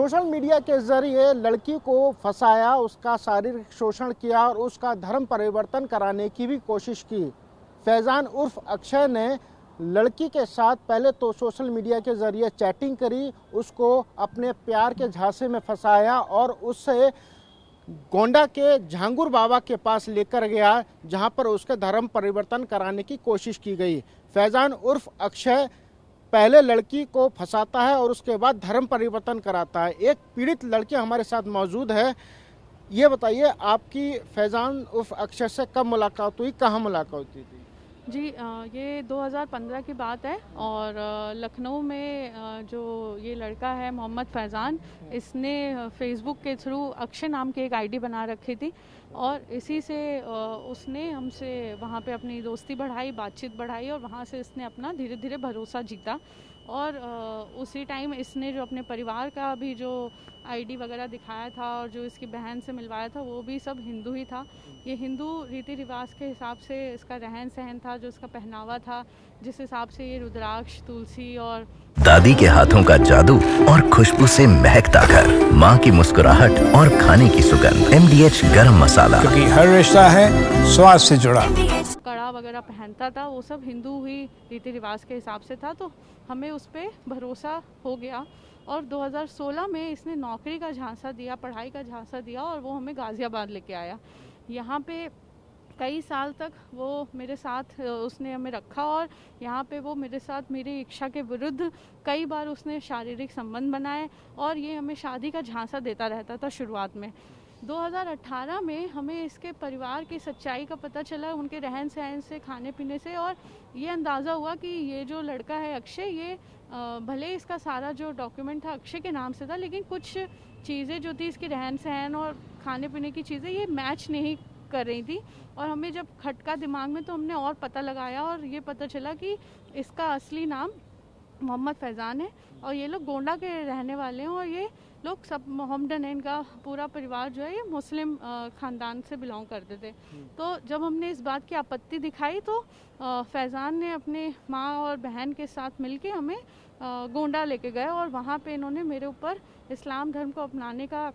Social media के जरिए लड़की को फंसाया, उसका शारीरिक शोषण किया और उसका धर्म परिवर्तन कराने की भी कोशिश की। फैज़ान उर्फ अक्षय ने लड़की के साथ पहले तो सोशल मीडिया के जरिए चैटिंग करी, उसको अपने प्यार के झांसे में फंसाया और उससे गोंडा के झांगुर बाबा के पास लेकर गया, जहां पर उसके धर्म परिवर्तन कराने की कोशिश की गई। फैज़ान उर्फ अक्षय पहले लड़की को फंसाता है और उसके बाद धर्म परिवर्तन कराता है। एक पीड़ित लड़की हमारे साथ मौजूद है। ये बताइए, आपकी फैज़ान उर्फ अक्षय से कब मुलाकात हुई, कहाँ मुलाकात हुई थी? जी ये 2015 की बात है और लखनऊ में जो ये लड़का है मोहम्मद फैज़ान, इसने फेसबुक के थ्रू अक्षय नाम की एक आईडी बना रखी थी और इसी से उसने हमसे वहाँ पे अपनी दोस्ती बढ़ाई, बातचीत बढ़ाई और वहाँ से इसने अपना धीरे धीरे भरोसा जीता। और उसी टाइम इसने जो अपने परिवार का भी जो आईडी वगैरह दिखाया था और जो इसकी बहन से मिलवाया था वो भी सब हिंदू ही था। ये हिंदू रीति रिवाज के हिसाब से इसका रहन सहन था, जो इसका पहनावा था, जिस हिसाब से ये रुद्राक्ष, तुलसी और दादी के हाथों का जादू और खुशबू से महकता घर, माँ की मुस्कुराहट और खाने की सुगंध। MDH गरम मसाला, क्योंकि हर रिश्ता है स्वाद से जुड़ा। कड़ा वगैरह पहनता था, वो सब हिंदू ही रीति रिवाज के हिसाब से था, तो हमें उस पर भरोसा हो गया। और 2016 में इसने नौकरी का झांसा दिया, पढ़ाई का झांसा दिया और वो हमें गाज़ियाबाद लेके आया। यहाँ पे कई साल तक वो मेरे साथ उसने हमें रखा और यहाँ पे वो मेरे साथ मेरी इच्छा के विरुद्ध कई बार उसने शारीरिक संबंध बनाए और ये हमें शादी का झांसा देता रहता था शुरुआत में। 2018 में हमें इसके परिवार की सच्चाई का पता चला, उनके रहन सहन से, खाने पीने से, और ये अंदाज़ा हुआ कि ये जो लड़का है अक्षय, ये भले इसका सारा जो डॉक्यूमेंट था अक्षय के नाम से था, लेकिन कुछ चीज़ें जो थी इसकी रहन सहन और खाने पीने की चीज़ें ये मैच नहीं कर रही थी। और हमें जब खटका दिमाग में, तो हमने और पता लगाया और ये पता चला कि इसका असली नाम मोहम्मद फैज़ान है और ये लोग गोंडा के रहने वाले हैं और ये लोग सब मोहम्मदन, इनका पूरा परिवार जो है ये मुस्लिम ख़ानदान से बिलोंग करते थे। तो जब हमने इस बात की आपत्ति दिखाई तो फैज़ान ने अपने माँ और बहन के साथ मिलके हमें गोंडा लेके गए और वहाँ पे इन्होंने मेरे ऊपर इस्लाम धर्म को अपनाने का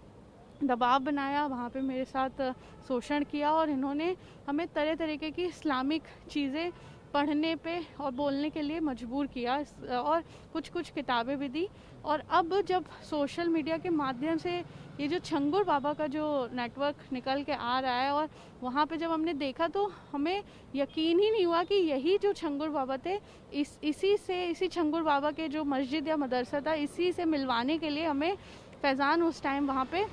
दबाव बनाया, वहाँ पे मेरे साथ शोषण किया और इन्होंने हमें तरह तरीके की इस्लामिक चीज़ें पढ़ने पे और बोलने के लिए मजबूर किया और कुछ किताबें भी दी। और अब जब सोशल मीडिया के माध्यम से ये जो छंगुर बाबा का जो नेटवर्क निकल के आ रहा है और वहाँ पे जब हमने देखा तो हमें यकीन ही नहीं हुआ कि यही जो छंगुर बाबा थे, इसी छंगुर बाबा के जो मस्जिद या मदरसा था, इसी से मिलवाने के लिए हमें फैज़ान उस टाइम वहाँ पे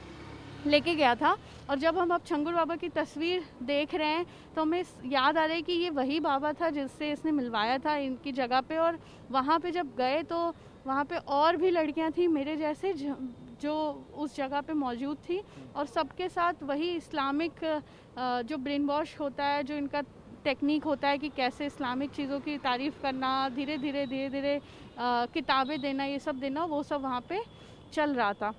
लेके गया था। और जब हम अब छंगुर बाबा की तस्वीर देख रहे हैं तो हमें याद आ रहा है कि ये वही बाबा था जिससे इसने मिलवाया था इनकी जगह पे। और वहाँ पे जब गए तो वहाँ पे और भी लड़कियाँ थी मेरे जैसे जो उस जगह पे मौजूद थी और सबके साथ वही इस्लामिक जो ब्रेन वॉश होता है, जो इनका टेक्निक होता है कि कैसे इस्लामिक चीज़ों की तारीफ़ करना, धीरे धीरे किताबें देना, ये सब देना, वो सब वहाँ पे चल रहा था।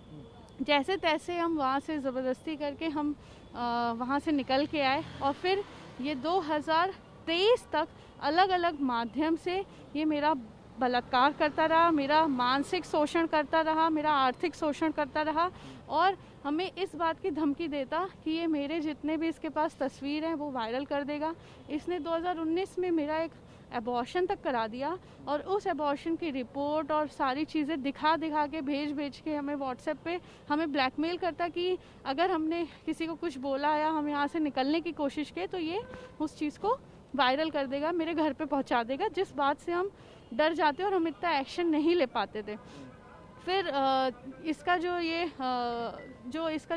जैसे तैसे हम वहाँ से ज़बरदस्ती करके हम वहाँ से निकल के आए और फिर ये 2023 तक अलग अलग माध्यम से ये मेरा बलात्कार करता रहा, मेरा मानसिक शोषण करता रहा, मेरा आर्थिक शोषण करता रहा और हमें इस बात की धमकी देता कि ये मेरे जितने भी इसके पास तस्वीर हैं वो वायरल कर देगा। इसने 2019 में मेरा एक एबॉर्शन तक करा दिया और उस एबॉर्शन की रिपोर्ट और सारी चीज़ें दिखा के भेज के हमें व्हाट्सएप पे हमें ब्लैकमेल करता कि अगर हमने किसी को कुछ बोला या हम यहाँ से निकलने की कोशिश की तो ये उस चीज़ को वायरल कर देगा, मेरे घर पे पहुँचा देगा, जिस बात से हम डर जाते और हम इतना एक्शन नहीं ले पाते थे। फिर इसका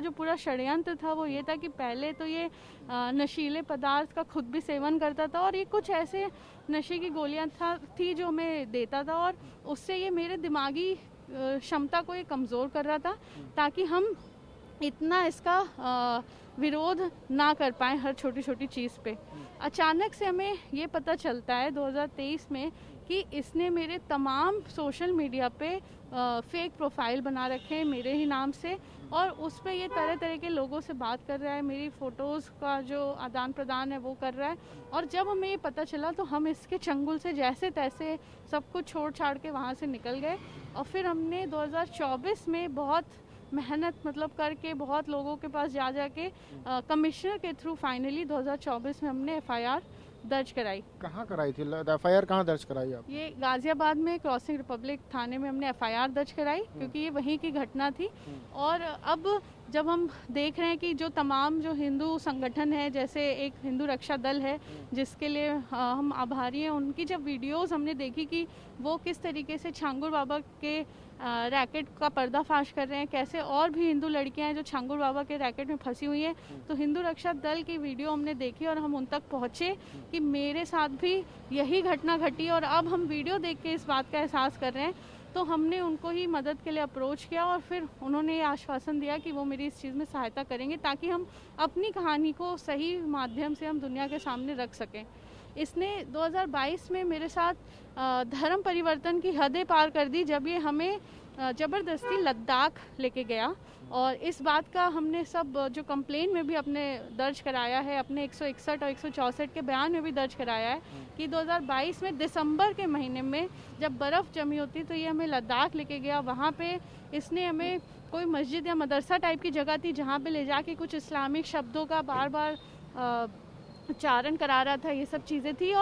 जो पूरा षड्यंत्र था वो ये था कि पहले तो ये नशीले पदार्थ का खुद भी सेवन करता था और ये कुछ ऐसे नशे की गोलियां थी जो हमें देता था और उससे ये मेरे दिमागी क्षमता को ये कमज़ोर कर रहा था ताकि हम इतना इसका विरोध ना कर पाए हर छोटी छोटी चीज़ पे। अचानक से हमें ये पता चलता है 2023 में कि इसने मेरे तमाम सोशल मीडिया पे फेक प्रोफाइल बना रखे हैं मेरे ही नाम से और उस पे ये तरह के लोगों से बात कर रहा है, मेरी फ़ोटोज़ का जो आदान प्रदान है वो कर रहा है। और जब हमें ये पता चला तो हम इसके चंगुल से जैसे तैसे सब कुछ छोड़ छाड़ के वहाँ से निकल गए और फिर हमने 2024 में बहुत मेहनत मतलब करके बहुत लोगों के पास जा के कमिश्नर के थ्रू फाइनली 2024 में हमने एफआईआर दर्ज कराई। कहाँ कराई थी एफआईआर, कहाँ दर्ज कराई आप? ये गाजियाबाद में क्रॉसिंग रिपब्लिक थाने में हमने एफआईआर दर्ज कराई, क्योंकि ये वहीं की घटना थी। और अब जब हम देख रहे हैं कि जो तमाम जो हिंदू संगठन है, जैसे एक हिंदू रक्षा दल है जिसके लिए हम आभारी हैं, उनकी जब वीडियोस हमने देखी कि वो किस तरीके से छांगुर बाबा के रैकेट का पर्दाफाश कर रहे हैं, कैसे और भी हिंदू लड़कियां हैं जो छांगुर बाबा के रैकेट में फंसी हुई हैं, तो हिंदू रक्षा दल की वीडियो हमने देखी और हम उन तक पहुंचे कि मेरे साथ भी यही घटना घटी। और अब हम वीडियो देख के इस बात का एहसास कर रहे हैं, तो हमने उनको ही मदद के लिए अप्रोच किया और फिर उन्होंने ये आश्वासन दिया कि वो मेरी इस चीज़ में सहायता करेंगे ताकि हम अपनी कहानी को सही माध्यम से हम दुनिया के सामने रख सकें। इसने 2022 में मेरे साथ धर्म परिवर्तन की हदें पार कर दी, जब ये हमें ज़बरदस्ती लद्दाख लेके गया। और इस बात का हमने सब जो कंप्लेन में भी अपने दर्ज कराया है, अपने 161 और 164 के बयान में भी दर्ज कराया है कि 2022 में दिसंबर के महीने में जब बर्फ़ जमी होती तो ये हमें लद्दाख लेके गया। वहाँ पे इसने हमें कोई मस्जिद या मदरसा टाइप की जगह थी जहाँ पे ले जाके कुछ इस्लामिक शब्दों का बार बार उच्चारण करा रहा था, ये सब चीज़ें थी।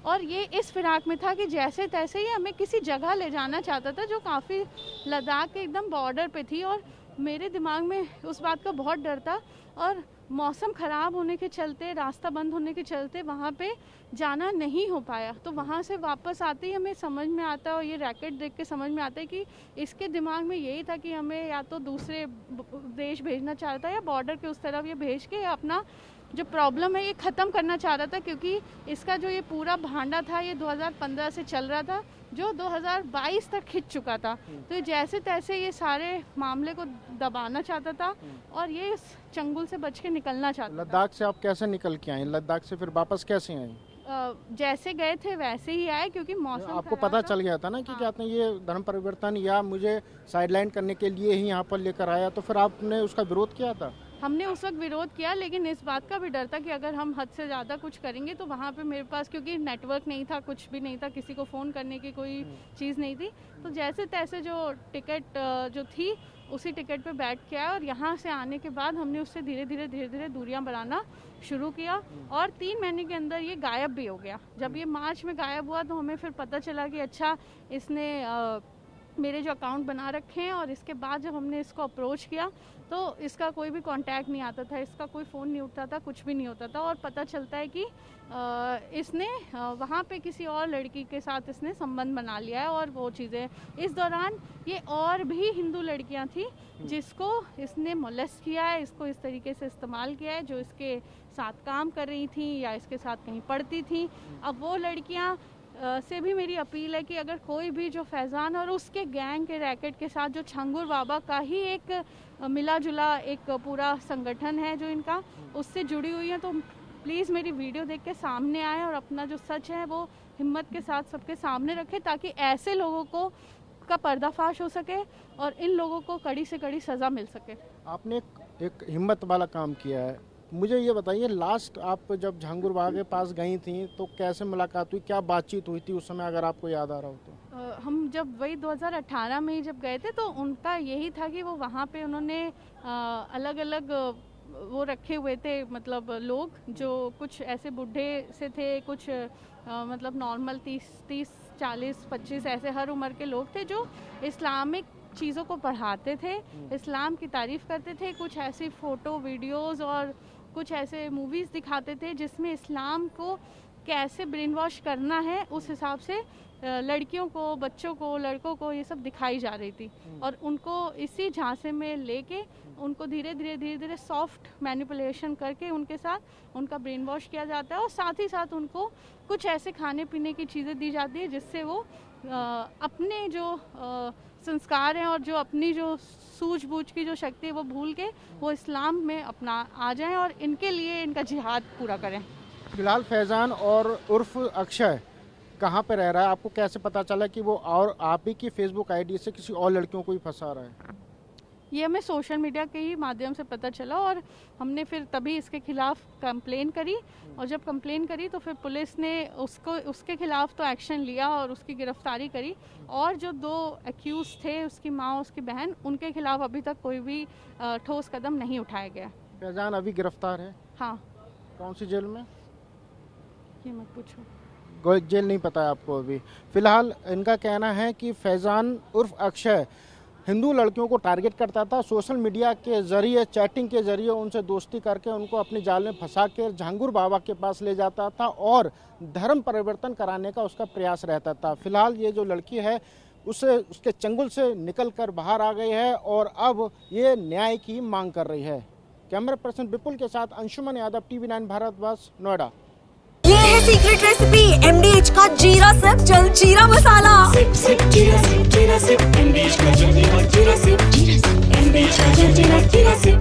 और ये इस फिराक में था कि जैसे तैसे ही हमें किसी जगह ले जाना चाहता था जो काफ़ी लद्दाख के एकदम बॉर्डर पे थी। और मेरे दिमाग में उस बात का बहुत डर था और मौसम ख़राब होने के चलते, रास्ता बंद होने के चलते वहाँ पे जाना नहीं हो पाया। तो वहाँ से वापस आते ही हमें समझ में आता है, और ये रैकेट देख के समझ में आता है कि इसके दिमाग में यही था कि हमें या तो दूसरे देश भेजना चाहता है या बॉर्डर के उस तरफ ये भेज के अपना जो प्रॉब्लम है ये ख़त्म करना चाह रहा था, क्योंकि इसका जो ये पूरा भांडा था ये 2015 से चल रहा था जो 2022 तक खिंच चुका था। तो जैसे तैसे ये सारे मामले को दबाना चाहता था और ये इस चंगुल से बच के निकलना चाहता था। लद्दाख से आप कैसे निकल के आए? लद्दाख से फिर वापस कैसे आए? जैसे गए थे वैसे ही आए, क्योंकि मौसम आपको पता चल गया था ना कि क्या ये धर्म परिवर्तन या मुझे साइडलाइन करने के लिए ही यहाँ पर लेकर आया, तो फिर आपने उसका विरोध किया था? हमने उस वक्त विरोध किया, लेकिन इस बात का भी डर था कि अगर हम हद से ज़्यादा कुछ करेंगे तो वहाँ पे मेरे पास, क्योंकि नेटवर्क नहीं था, कुछ भी नहीं था, किसी को फ़ोन करने की कोई चीज़ नहीं थी, तो जैसे तैसे जो टिकट जो थी उसी टिकट पे बैठ के आया। और यहाँ से आने के बाद हमने उससे धीरे धीरे दूरियां बढ़ाना शुरू किया और 3 महीने के अंदर ये गायब भी हो गया। जब ये मार्च में गायब हुआ तो हमें फिर पता चला कि अच्छा इसने मेरे जो अकाउंट बना रखे हैं, और इसके बाद जब हमने इसको अप्रोच किया तो इसका कोई भी कांटेक्ट नहीं आता था, इसका कोई फ़ोन नहीं उठता था, कुछ भी नहीं होता था। और पता चलता है कि इसने वहाँ पे किसी और लड़की के साथ इसने संबंध बना लिया है और वो चीज़ें। इस दौरान ये और भी हिंदू लड़कियाँ थी जिसको इसने मोलेस्ट किया है, इसको इस तरीके से इस्तेमाल किया है, जो इसके साथ काम कर रही थी या इसके साथ कहीं पढ़ती थी। अब वो लड़कियाँ से भी मेरी अपील है कि अगर कोई भी जो फैज़ान और उसके गैंग के रैकेट के साथ जो छंगुर बाबा का ही एक मिला जुला एक पूरा संगठन है जो इनका उससे जुड़ी हुई है, तो प्लीज़ मेरी वीडियो देख के सामने आए और अपना जो सच है वो हिम्मत के साथ सबके सामने रखें, ताकि ऐसे लोगों को का पर्दाफाश हो सके और इन लोगों को कड़ी से कड़ी सज़ा मिल सके। आपने एक हिम्मत वाला काम किया है। मुझे ये बताइए, लास्ट आप जब छांगुर बाबा के पास गई थी तो कैसे मुलाकात हुई, क्या बातचीत हुई थी उस समय, अगर आपको याद आ रहा हो तो? हम जब वही 2018 में ही जब गए थे तो उनका यही था कि वो वहाँ पे उन्होंने अलग अलग वो रखे हुए थे, मतलब लोग जो कुछ ऐसे बूढ़े से थे, कुछ मतलब नॉर्मल 30, 40, 25 ऐसे हर उम्र के लोग थे जो इस्लामिक चीज़ों को पढ़ाते थे, इस्लाम की तारीफ़ करते थे, कुछ ऐसी फ़ोटो वीडियोज़ और कुछ ऐसे मूवीज़ दिखाते थे जिसमें इस्लाम को कैसे ब्रेन वॉश करना है उस हिसाब से लड़कियों को, बच्चों को, लड़कों को ये सब दिखाई जा रही थी। और उनको इसी झांसे में लेके उनको धीरे धीरे सॉफ्ट मैनिपुलेशन करके उनके साथ उनका ब्रेन वॉश किया जाता है, और साथ ही साथ उनको कुछ ऐसे खाने पीने की चीज़ें दी जाती है जिससे वो अपने जो संस्कार हैं और जो अपनी जो सूझबूझ की जो शक्ति है वो भूल के वो इस्लाम में अपना आ जाएं और इनके लिए इनका जिहाद पूरा करें। फिलहाल फैज़ान और उर्फ अक्षय कहाँ पे रह रहा है? आपको कैसे पता चला कि वो और आप ही की फेसबुक आईडी से किसी और लड़कियों को भी फंसा रहा है? ये हमें सोशल मीडिया के ही माध्यम से पता चला और हमने फिर तभी इसके खिलाफ कंप्लेन करी और जब कंप्लेन करी तो फिर पुलिस ने उसके खिलाफ तो एक्शन लिया और उसकी गिरफ्तारी करी और जो 2 एक्यूज थे, उसकी माँ और उसकी बहन, उनके खिलाफ अभी तक कोई भी ठोस कदम नहीं उठाया गया। फैजान अभी गिरफ्तार है? हाँ। कौन सी जेल में? ये मत पूछो, जेल नहीं पता है आपको अभी। फिलहाल इनका कहना है कि फैजान उर्फ अक्षय हिंदू लड़कियों को टारगेट करता था, सोशल मीडिया के जरिए, चैटिंग के जरिए उनसे दोस्ती करके उनको अपनी जाल में फंसा के झांगुर बाबा के पास ले जाता था और धर्म परिवर्तन कराने का उसका प्रयास रहता था। फिलहाल ये जो लड़की है उसके चंगुल से निकलकर बाहर आ गई है और अब ये न्याय की मांग कर रही है। कैमरा पर्सन विपुल के साथ अंशुमन यादव, TV9 भारतवर्ष, नोएडा। ये है सीक्रेट रेसिपी MDH का जीरा सिप जल जीरा मसाला। सिप सिप जीरा सिप MDH का जल जीरा सिप MDH का जल जीरा सिप।